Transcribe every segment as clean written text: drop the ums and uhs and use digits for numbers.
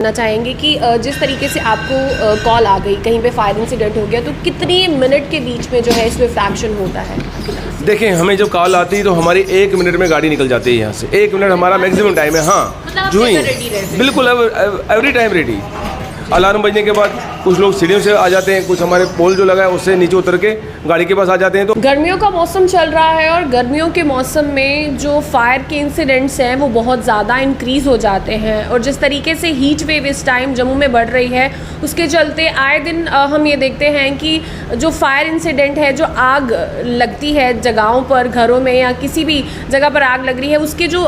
ना चाहेंगे कि जिस तरीके से आपको कॉल आ गई, कहीं पे फायर इंसिडेंट हो गया, तो कितनी मिनट के बीच में जो है इसमें फ्रैक्शन होता है? देखिए, हमें जब कॉल आती है तो हमारी 1 मिनट में गाड़ी निकल जाती है यहाँ से। 1 मिनट हमारा मैक्सिमम टाइम है। हाँ, जो ही बिल्कुल एवरी टाइम रेडी। अलार्म बजने के बाद कुछ लोग सीढ़ियों से आ जाते हैं, कुछ हमारे पोल जो लगा है उससे नीचे उतर के गाड़ी के पास आ जाते हैं। तो गर्मियों का मौसम चल रहा है और गर्मियों के मौसम में जो फायर के इंसिडेंट्स हैं वो बहुत ज़्यादा इंक्रीज़ हो जाते हैं, और जिस तरीके से हीट वेव इस टाइम जम्मू में बढ़ रही है उसके चलते आए दिन हम ये देखते हैं कि जो फायर इंसिडेंट है, जो आग लगती है जगहों पर, घरों में या किसी भी जगह पर आग लग रही है, उसके जो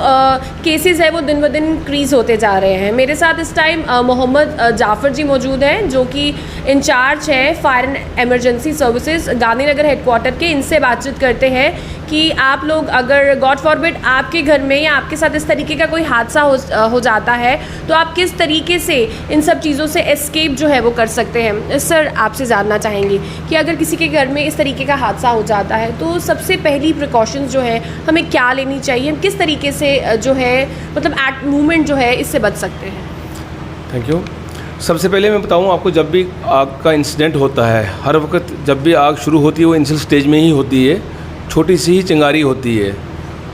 केसेस है वो दिन ब दिन इंक्रीज़ होते जा रहे हैं। मेरे साथ इस टाइम मोहम्मद जाफ़र जी मौजूद हैं, जो कि इंचार्ज है fire and emergency services Gandhinagar headquarter के। इनसे बातचीत करते हैं कि आप लोग अगर गॉड फॉरबिड आपके घर में या आपके साथ इस तरीके का कोई हादसा हो जाता है तो आप किस तरीके से इन सब चीज़ों से एस्केप जो है वो कर सकते हैं। सर, आपसे जानना चाहेंगे कि अगर किसी के घर में इस तरीके का हादसा हो जाता है तो सबसे पहली प्रिकॉशंस जो है हमें क्या लेनी चाहिए, हम किस तरीके से जो है मतलब एट मूवमेंट जो है इससे बच सकते हैं? Thank you. सबसे पहले मैं बताऊं आपको, जब भी आग का इंसिडेंट होता है, हर वक्त जब भी आग शुरू होती है वो इनिशियल स्टेज में ही होती है, छोटी सी ही चिंगारी होती है।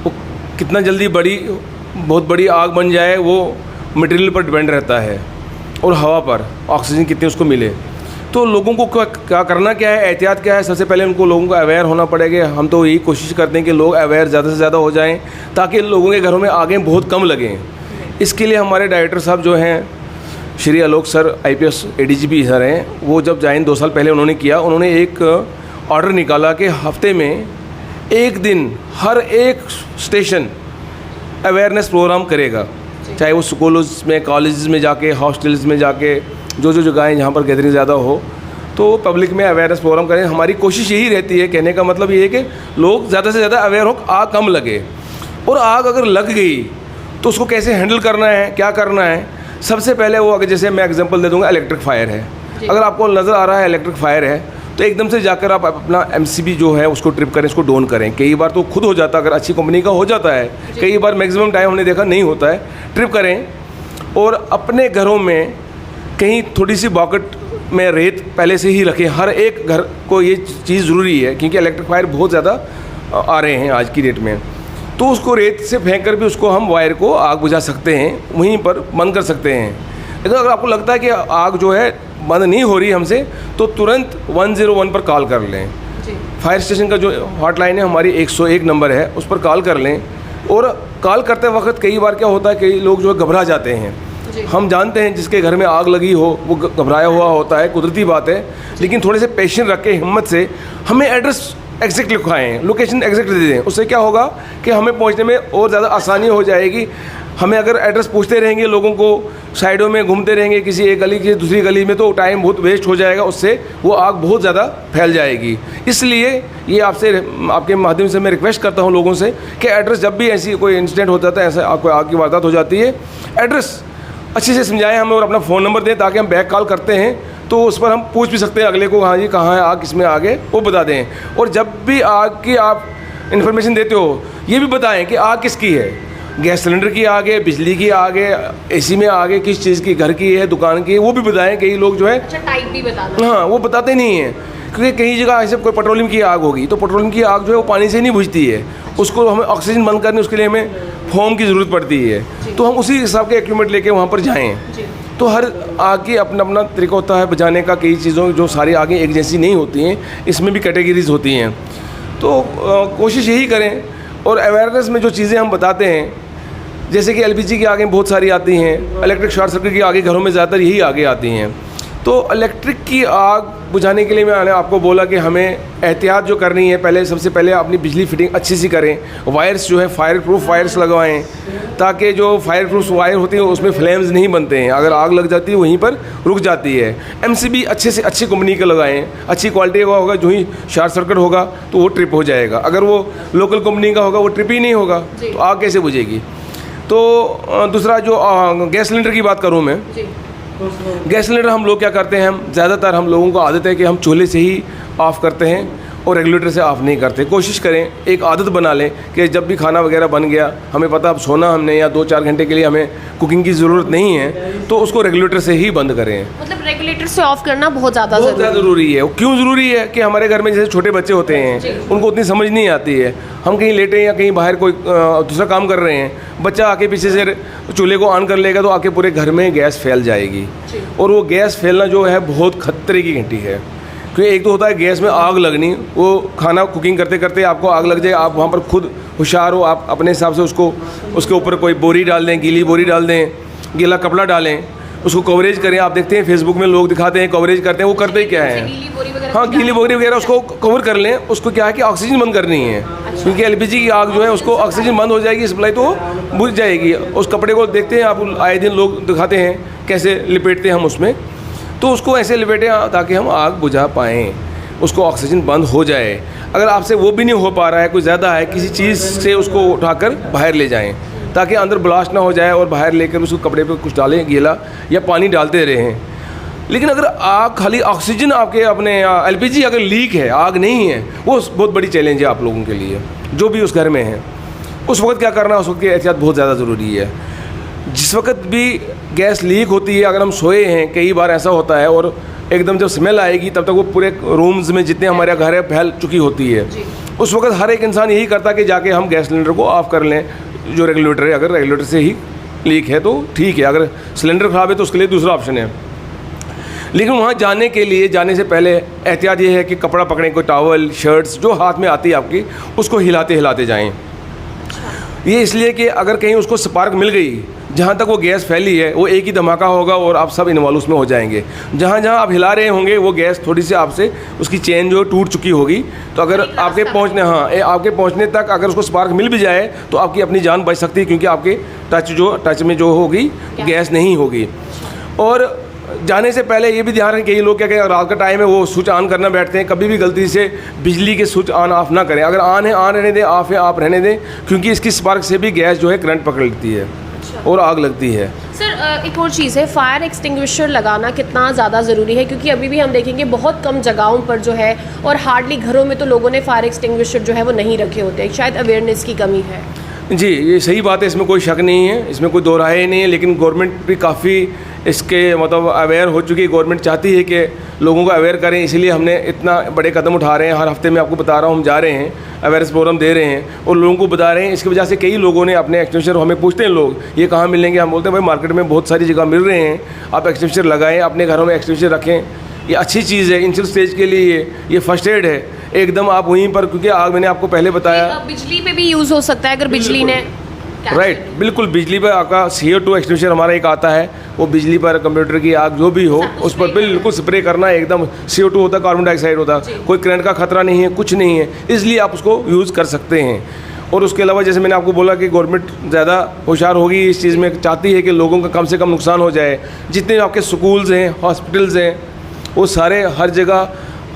वो कितना जल्दी बहुत बड़ी आग बन जाए वो मटेरियल पर डिपेंड रहता है और हवा पर ऑक्सीजन कितनी उसको मिले। तो लोगों को क्या करना क्या है, एहतियात क्या है, सबसे पहले उनको लोगों को अवेयर होना पड़ेगा। हम तो यही कोशिश करते हैं कि लोग अवेयर ज़्यादा से ज़्यादा हो जाएँ ताकि लोगों के घरों में आगें बहुत कम लगें। इसके लिए हमारे डायरेक्टर साहब जो हैं Shri Alok sir IPS ADGP sir हैं, वो जब ज्वाइन 2 साल पहले उन्होंने एक ऑर्डर निकाला कि हफ्ते में 1 दिन हर एक स्टेशन अवेयरनेस प्रोग्राम करेगा, चाहे वो स्कूलों में, कॉलेज में जाके, हॉस्टल्स में जाके, जो जगहें जहाँ पर गैदरिंग ज़्यादा हो तो पब्लिक में अवेयरनेस प्रोग्राम करें। हमारी कोशिश यही रहती है, कहने का मतलब ये है कि लोग ज़्यादा से ज़्यादा अवेयर हो, आग कम लगे। और आग अगर लग गई तो उसको कैसे हैंडल करना है, क्या करना है। सबसे पहले वो, अगर जैसे मैं एग्जांपल दे दूंगा, इलेक्ट्रिक फायर है। अगर आपको नज़र आ रहा है इलेक्ट्रिक फायर है तो एकदम से जाकर आप अपना MCB जो है उसको ट्रिप करें, उसको डाउन करें। कई बार तो खुद हो जाता है, अगर अच्छी कंपनी का हो जाता है, कई बार मैक्सिमम टाइम हमने देखा नहीं होता है। ट्रिप करें और अपने घरों में कहीं थोड़ी सी बॉकेट में रेत पहले से ही रखें। हर एक घर को ये चीज़ ज़रूरी है क्योंकि इलेक्ट्रिक फायर बहुत ज़्यादा आ रहे हैं आज की डेट में। तो उसको रेत से फेंक कर भी उसको हम वायर को आग बुझा सकते हैं, वहीं पर बंद कर सकते हैं। लेकिन अगर आपको लगता है कि आग जो है बंद नहीं हो रही हमसे, तो तुरंत 101 पर कॉल कर लें। फायर स्टेशन का जो हॉटलाइन है हमारी 101 नंबर है, उस पर कॉल कर लें। और कॉल करते वक्त कई बार क्या होता है, कई लोग जो है घबरा जाते हैं। हम जानते हैं जिसके घर में आग लगी हो वो घबराया हुआ होता है, कुदरती बात है। लेकिन थोड़े से पेशेंस रख के, हिम्मत से हमें एड्रेस एग्जैक्ट लिखवाएँ, लोकेशन एग्जैक्ट दे दें। उससे क्या होगा कि हमें पहुंचने में और ज़्यादा आसानी हो जाएगी। हमें अगर एड्रेस पूछते रहेंगे, लोगों को साइडों में घूमते रहेंगे किसी एक गली की दूसरी गली में, तो टाइम बहुत वेस्ट हो जाएगा, उससे वो आग बहुत ज़्यादा फैल जाएगी। इसलिए ये आपके माध्यम से मैं रिक्वेस्ट करता हूँ लोगों से कि एड्रेस, जब भी ऐसी कोई इंसिडेंट हो जाता है, ऐसा आपको आग की वारदात हो जाती है, एड्रेस अच्छे से समझाएं हमें और अपना फ़ोन नंबर दें ताकि हम बैक कॉल करते हैं तो उस पर हम पूछ भी सकते हैं अगले को, हाँ जी कहाँ है आग, किसमें आग है, वो बता दें। और जब भी आग की आप इन्फॉर्मेशन देते हो ये भी बताएं कि आग किसकी है, गैस सिलेंडर की आग है, बिजली की आग है, AC में आग है, किस चीज़ की, घर की है, दुकान की है, वो भी बताएं। कई लोग जो है टाइप भी बताना, हाँ वो बताते नहीं हैं, क्योंकि कई जगह ऐसे कोई पेट्रोलियम की आग होगी तो पेट्रोलियम की आग जो है वो पानी से नहीं बुझती है, उसको हमें ऑक्सीजन बंद करने, उसके लिए हमें फोम की ज़रूरत पड़ती है। तो हम उसी हिसाब के इक्विपमेंट लेके वहाँ पर जाएँ। तो हर आग की अपना अपना तरीका होता है बुझाने का। कई चीज़ों जो सारी आगें एक जैसी नहीं होती हैं, इसमें भी कैटेगरीज होती हैं। तो कोशिश यही करें। और अवेयरनेस में जो चीज़ें हम बताते हैं, जैसे कि LPG की आगें बहुत सारी आती हैं, इलेक्ट्रिक शॉर्ट सर्किट की आगें घरों में ज़्यादातर यही आगे आती हैं। तो इलेक्ट्रिक की आग बुझाने के लिए मैंने आपको बोला कि हमें एहतियात जो करनी है, पहले सबसे पहले अपनी बिजली फिटिंग अच्छी सी करें। वायर्स जो है फायर प्रूफ वायर्स लगवाएं ताकि जो फायर प्रूफ वायर होती है उसमें फ्लेम्स नहीं बनते हैं, अगर आग लग जाती है वहीं पर रुक जाती है। MCB अच्छे से अच्छी कंपनी का लगाएं, अच्छी क्वालिटी का होगा, जो ही शॉर्ट सर्किट होगा तो वो ट्रिप हो जाएगा। अगर वो लोकल कंपनी का होगा वो ट्रिप ही नहीं होगा तो आग कैसे बुझेगी। तो दूसरा जो गैस सिलेंडर की बात करूँ मैं, गैस सिलेंडर हम लोग क्या करते हैं, ज़्यादातर हम लोगों को आदत है कि हम चूल्हे से ही ऑफ़ करते हैं और रेगुलेटर से ऑफ नहीं करते। कोशिश करें, एक आदत बना लें कि जब भी खाना वगैरह बन गया, हमें पता अब सोना हमने या 2-4 घंटे के लिए हमें कुकिंग की ज़रूरत नहीं है, तो उसको रेगुलेटर से ही बंद करें। मतलब रेगुलेटर से ऑफ करना बहुत ज़्यादा ज़रूरी है। क्यों ज़रूरी है कि हमारे घर में जैसे छोटे बच्चे होते हैं, उनको उतनी समझ नहीं आती है। हम कहीं लेटे हैं या कहीं बाहर कोई दूसरा काम कर रहे हैं, बच्चा आके पीछे से चूल्हे को ऑन कर लेगा तो आके पूरे घर में गैस फैल जाएगी। और वो गैस फैलना जो है बहुत खतरे की घंटी है। क्योंकि एक तो होता है गैस में आग लगनी, वो खाना कुकिंग करते करते आपको आग लग जाए, आप वहाँ पर खुद होशियार हो, आप अपने हिसाब से उसके ऊपर कोई बोरी डाल दें, गीली बोरी डाल दें, गीला कपड़ा डालें, उसको कवरेज करें। आप देखते हैं फेसबुक में लोग दिखाते हैं कवरेज करते हैं, वो करते ही क्या है, हाँ गीली बोरी वगैरह उसको कवर कर लें। उसको क्या है कि ऑक्सीजन बंद करनी है, क्योंकि एलपीजी की आग जो है उसको ऑक्सीजन बंद हो जाएगी सप्लाई, तो बुझ जाएगी। उस कपड़े को देखते हैं आप, आए दिन लोग दिखाते हैं कैसे लिपेटते हैं हम उसमें, तो उसको ऐसे लिपेटें ताकि हम आग बुझा पाएँ, उसको ऑक्सीजन बंद हो जाए। अगर आपसे वो भी नहीं हो पा रहा है, कोई ज़्यादा है, किसी चीज़ से उसको उठाकर बाहर ले जाएं ताकि अंदर ब्लास्ट ना हो जाए, और बाहर लेकर उसको कपड़े पे कुछ डालें गीला, या पानी डालते रहें। लेकिन अगर आग खाली ऑक्सीजन आपके अपने एलपीजी अगर लीक है, आग नहीं है, वो बहुत बड़ी चैलेंज है आप लोगों के लिए जो भी उस घर में है। उस वक्त क्या करना है, उस वक्त की एहतियात बहुत ज़्यादा ज़रूरी है। जिस वक्त भी गैस लीक होती है, अगर हम सोए हैं, कई बार ऐसा होता है, और एकदम जब स्मेल आएगी तब तक वो पूरे रूम्स में जितने हमारे घर है फैल चुकी होती है। उस वक्त हर एक इंसान यही करता है कि जाके हम गैस सिलेंडर को ऑफ़ कर लें, जो रेगुलेटर है। अगर रेगुलेटर से ही लीक है तो ठीक है, अगर सिलेंडर ख़राब है तो उसके लिए दूसरा ऑप्शन है। लेकिन वहाँ जाने से पहले एहतियात ये है कि कपड़ा पकड़ें, कोई टॉवल, शर्ट्स जो हाथ में आती है आपकी, उसको हिलाते हिलाते जाएं। ये इसलिए कि अगर कहीं उसको स्पार्क मिल गई, जहाँ तक वो गैस फैली है, वो एक ही धमाका होगा और आप सब इन्वॉल्व उसमें हो जाएंगे। जहाँ जहाँ आप हिला रहे होंगे वो गैस थोड़ी सी आपसे उसकी चेन जो टूट चुकी होगी, तो अगर आपके आपके पहुँचने तक अगर उसको स्पार्क मिल भी जाए तो आपकी अपनी जान बच सकती है, क्योंकि आपके टच में जो होगी गैस नहीं होगी। और जाने से पहले ये भी ध्यान रखें, कई लोग क्या कहें, रात का टाइम है वो स्विच ऑन करना बैठते हैं, कभी भी गलती से बिजली के स्विच ऑन ऑफ ना करें। अगर ऑन है ऑन रहने दें, ऑफ है ऑफ रहने दें, क्योंकि इसकी स्पार्क से भी गैस जो है करंट पकड़ लेती है और आग लगती है। सर एक और चीज़ है, फायर एक्सटिंग्विशर लगाना कितना ज़्यादा ज़रूरी है, क्योंकि अभी भी हम देखेंगे बहुत कम जगहों पर जो है, और हार्डली घरों में तो लोगों ने फायर एक्सटिंग्विशर जो है वो नहीं रखे होते हैं। शायद अवेयरनेस की कमी है। जी, ये सही बात है, इसमें कोई शक नहीं है, इसमें कोई दो राय नहीं है। लेकिन गवर्नमेंट भी काफ़ी इसके मतलब अवेयर हो चुकी है। गवर्नमेंट चाहती है कि लोगों को अवेयर करें, इसीलिए हमने इतना बड़े कदम उठा रहे हैं। हर हफ्ते में आपको बता रहा हूँ, हम जा रहे हैं, अवेयरनेस प्रोग्राम दे रहे हैं और लोगों को बता रहे हैं। इसकी वजह से कई लोगों ने अपने एक्सटिंग्विशर, हमें पूछते हैं लोग ये कहाँ मिलेंगे, हम बोलते हैं भाई मार्केट में बहुत सारी जगह मिल रहे हैं, आप एक्सटिंग्विशर लगाएं, अपने घरों में एक्सटिंग्विशर रखें। ये अच्छी चीज़ है, इनिशियल स्टेज के लिए ये फर्स्ट एड है एकदम। आप वहीं पर, क्योंकि आग मैंने आपको पहले बताया, बिजली पे भी यूज़ हो सकता है अगर बिजली ने राइट, बिल्कुल बिजली पर आपका CO2 एक्सटिंग्विशर हमारा एक आता है, वो बिजली पर कंप्यूटर की आग जो भी हो उस पर बिल्कुल स्प्रे करना है। एकदम CO2 होता है, कार्बन डाइऑक्साइड होता है, कोई करंट का खतरा नहीं है, कुछ नहीं है, इसलिए आप उसको यूज़ कर सकते हैं। और उसके अलावा जैसे मैंने आपको बोला कि गवर्नमेंट ज़्यादा होशियार होगी इस चीज़ में, चाहती है कि लोगों का कम से कम नुकसान हो जाए। जितने आपके स्कूल्स हैं, हॉस्पिटल्स हैं, वो सारे हर जगह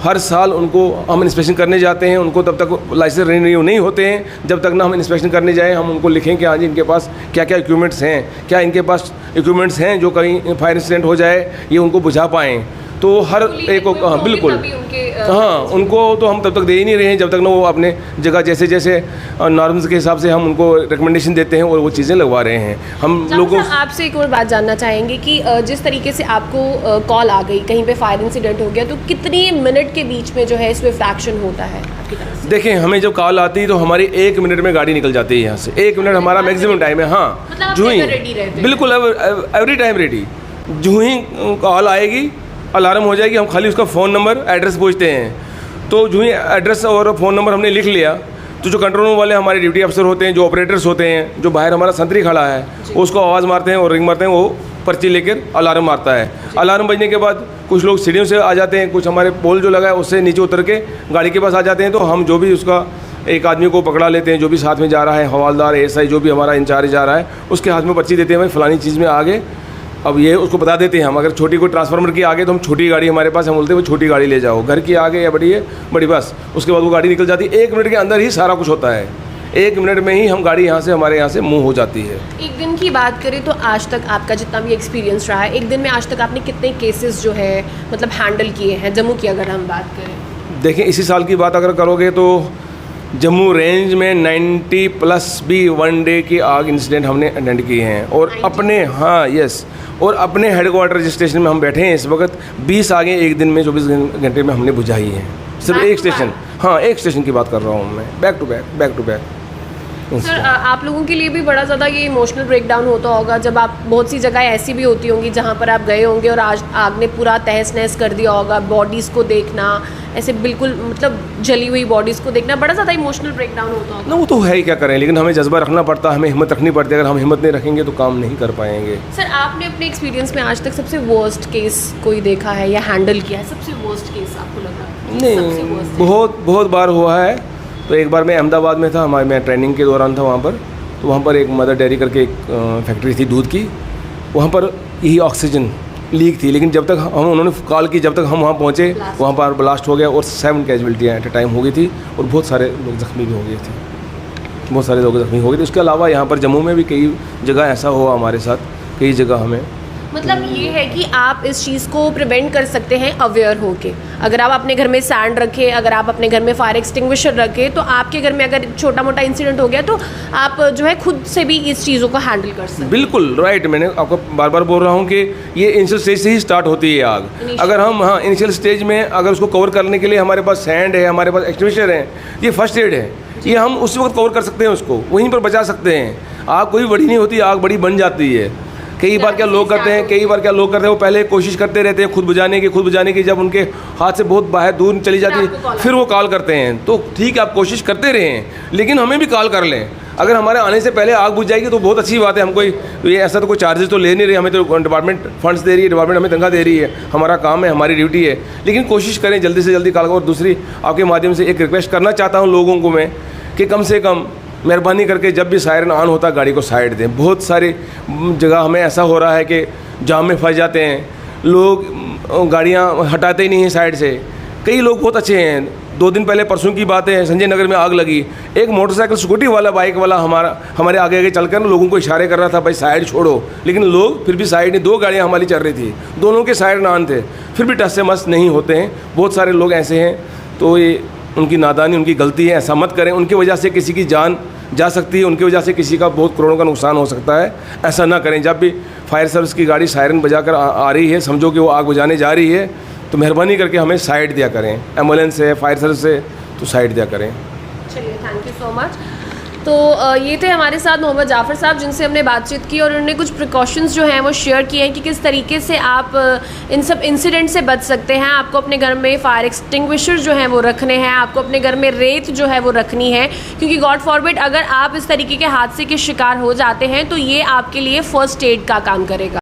हर साल उनको हम इंस्पेक्शन करने जाते हैं। उनको तब तक लाइसेंस रिन्यू नहीं होते हैं जब तक ना हम इंस्पेक्शन करने जाएं। हम उनको लिखें कि हाँ जी इनके पास क्या क्या इक्विपमेंट्स हैं, क्या इनके पास इक्विपमेंट्स हैं जो कहीं फायर इंसिडेंट हो जाए ये उनको बुझा पाएँ। तो हर एक को हाँ बिल्कुल हाँ, उनको तो हम तब तक दे ही नहीं रहे हैं जब तक ना वो अपने जगह जैसे जैसे नॉर्म्स के हिसाब से हम उनको रिकमेंडेशन देते हैं और वो चीज़ें लगवा रहे हैं। हम लोगों आपसे एक और बात जानना चाहेंगे कि जिस तरीके से आपको कॉल आ गई, कहीं पे फायर इंसिडेंट हो गया, तो कितनी मिनट के बीच में जो है स्विफ्ट एक्शन होता है आपकी तरफ से? देखें, हमें जब कॉल आती है तो हमारी 1 मिनट में गाड़ी निकल जाती है यहाँ से। 1 मिनट हमारा मैक्सिमम टाइम है। हाँ, जो ही बिल्कुल एवरी टाइम रेडी। जो ही कॉल आएगी, अलार्म हो जाएगी, हम खाली उसका फ़ोन नंबर, एड्रेस पूछते हैं। तो जो ही एड्रेस और फ़ोन नंबर हमने लिख लिया तो जो कंट्रोल रूम वाले हमारे ड्यूटी अफसर होते हैं, जो ऑपरेटर्स होते हैं, जो बाहर हमारा संतरी खड़ा है, उसको आवाज़ मारते हैं और रिंग मारते हैं, वो पर्ची लेकर अलार्म मारता है। अलार्म बजने के बाद कुछ लोग सीढ़ियों से आ जाते हैं, कुछ हमारे पोल जो लगा है उससे नीचे उतर के गाड़ी के पास आ जाते हैं। तो हम जो भी उसका एक आदमी को पकड़ा लेते हैं, जो भी साथ में जा रहा है, हवालदार, SI, जो भी हमारा इंचार्ज जा रहा है, उसके हाथ में पर्ची देते हैं, भाई फलानी चीज़ में आगे। अब ये उसको बता देते हैं हम, अगर छोटी कोई ट्रांसफार्मर की आगे तो हम छोटी गाड़ी हमारे पास, हम बोलते हैं वो छोटी गाड़ी ले जाओ, घर की आगे या बड़ी है बड़ी बस। उसके बाद वो गाड़ी निकल जाती है। 1 मिनट के अंदर ही सारा कुछ होता है। 1 मिनट में ही हम गाड़ी यहाँ से, हमारे यहाँ से मूव हो जाती है। एक दिन की बात करें तो आज तक आपका जितना भी एक्सपीरियंस रहा है, एक दिन में आज तक आपने कितने केसेस जो है मतलब हैंडल किए हैं जम्मू की अगर हम बात करें? देखिए इसी साल की बात अगर करोगे तो जम्मू रेंज में 90+ भी वन डे की आग इंसिडेंट हमने अटेंड किए हैं और अपने यस और अपने हेडक्वार्टर रजिस्ट्रेशन में हम बैठे हैं इस वक्त 20 आगे एक दिन में 24 घंटे में हमने बुझाई है सिर्फ एक स्टेशन। हाँ, एक स्टेशन की बात कर रहा हूँ मैं, बैक टू बैक। सर आप लोगों के लिए भी बड़ा ज़्यादा ये इमोशनल ब्रेकडाउन होता होगा जब आप, बहुत सी जगह ऐसी भी होती होंगी जहाँ पर आप गए होंगे और आज आग ने पूरा तहस नहस कर दिया होगा, बॉडीज़ को देखना, ऐसे बिल्कुल मतलब जली हुई बॉडीज़ को देखना, बड़ा ज़्यादा इमोशनल ब्रेकडाउन होता होगा। ना वो तो है ही, क्या करें, लेकिन हमें जज्बा रखना पड़ता है, हमें हिम्मत रखनी पड़ती है। अगर हम हिम्मत नहीं रखेंगे तो काम नहीं कर पाएंगे। सर आपने अपने एक्सपीरियंस में आज तक सबसे वर्स्ट केस कोई देखा है या हैंडल किया है? सबसे वर्स्ट केस आपको लगा? नहीं, बहुत बार हुआ है। तो एक बार मैं अहमदाबाद में था, मैं ट्रेनिंग के दौरान था वहाँ पर। तो वहाँ पर एक मदर डेयरी करके एक फैक्ट्री थी दूध की, वहाँ पर यही ऑक्सीजन लीक थी। लेकिन जब तक उन्होंने कॉल की, जब तक हम वहाँ पहुँचे वहाँ पर ब्लास्ट हो गया और 7 कैजुअल्टियाँ एट ए टाइम हो गई थी और बहुत सारे लोग ज़ख्मी भी हो गए थे, बहुत सारे लोग ज़ख्मी हो गए थे। उसके अलावा यहाँ पर जम्मू में भी कई जगह ऐसा हुआ हमारे साथ, कई जगह हमें। मतलब ये है कि आप इस चीज़ को प्रिवेंट कर सकते हैं अवेयर होके। अगर आप अपने घर में सैंड रखें, अगर आप अपने घर में फायर एक्सटिंग्विशर रखें, तो आपके घर में अगर छोटा मोटा इंसिडेंट हो गया तो आप जो है खुद से भी इस चीज़ों को हैंडल कर सकते हैं। बिल्कुल राइट, मैंने आपको बार बार बोल रहा हूँ कि ये इनिशियल स्टेज से ही स्टार्ट होती है आग। अगर हम इनिशियल स्टेज में अगर उसको कवर करने के लिए हमारे पास सैंड है, हमारे पास एक्सटिंग्विशर है, ये फर्स्ट एड है, ये हम उस वक्त कवर कर सकते हैं, उसको वहीं पर बचा सकते हैं। आग कोई बड़ी नहीं होती, आग बड़ी बन जाती है। कई बार क्या लोग करते हैं, वो पहले कोशिश करते रहते हैं खुद बुझाने की, जब उनके हाथ से बहुत बाहर दूर चली जाती है फिर वो कॉल करते हैं। तो ठीक है, आप कोशिश करते रहें, लेकिन हमें भी कॉल कर लें। अगर हमारे आने से पहले आग बुझ जाएगी तो बहुत अच्छी बात है। हम कोई ये ऐसा तो कोई चार्जेस तो ले नहीं रहे, हमें तो डिपार्टमेंट फंड्स दे रही है, डिपार्टमेंट हमें तनख्वाह दे रही है, हमारा काम है, हमारी ड्यूटी है। लेकिन कोशिश करें जल्दी से जल्दी कॉल करें। और दूसरी आपके माध्यम से एक रिक्वेस्ट करना चाहता हूँ लोगों को मैं कि कम से कम मेहरबानी करके जब भी सायरन ऑन होता है गाड़ी को साइड दें। बहुत सारी जगह हमें ऐसा हो रहा है कि जाम में फंस जाते हैं लोग, गाड़ियाँ हटाते ही नहीं हैं साइड से। कई लोग बहुत अच्छे हैं। 2 दिन पहले परसों की बात है, संजय नगर में आग लगी, एक मोटरसाइकिल स्कूटी वाला बाइक वाला हमारे आगे चलकर लोगों को इशारे कर रहा था भाई साइड छोड़ो, लेकिन लोग फिर भी साइड नहीं। 2 गाड़ियाँ हमारी चल रही थी, दोनों के साइड ऑन थे, फिर भी टस से मस नहीं होते हैं। बहुत सारे लोग ऐसे हैं, तो ये उनकी नादानी, उनकी गलती है। ऐसा मत करें, उनकी वजह से किसी की जान जा सकती है, उनकी वजह से किसी का बहुत करोड़ों का नुकसान हो सकता है। ऐसा ना करें। जब भी फायर सर्विस की गाड़ी सायरन बजाकर आ रही है, समझो कि वो आग बुझाने जा रही है, तो मेहरबानी करके हमें साइड दिया करें। एम्बुलेंस है, फायर सर्विस है, तो साइड दिया करें। चलिए, थैंक यू सो मच। तो ये थे हमारे साथ मोहम्मद जाफ़र साहब, जिनसे हमने बातचीत की और उन्होंने कुछ प्रिकॉशंस जो हैं वो शेयर किए हैं कि किस तरीके से आप इन सब इंसिडेंट से बच सकते हैं। आपको अपने घर में फायर एक्सटिंग्विशर जो हैं वो रखने हैं, आपको अपने घर में रेत जो है वो रखनी है, क्योंकि गॉड फॉरबिड अगर आप इस तरीके के हादसे के शिकार हो जाते हैं तो ये आपके लिए फ़र्स्ट एड का काम करेगा।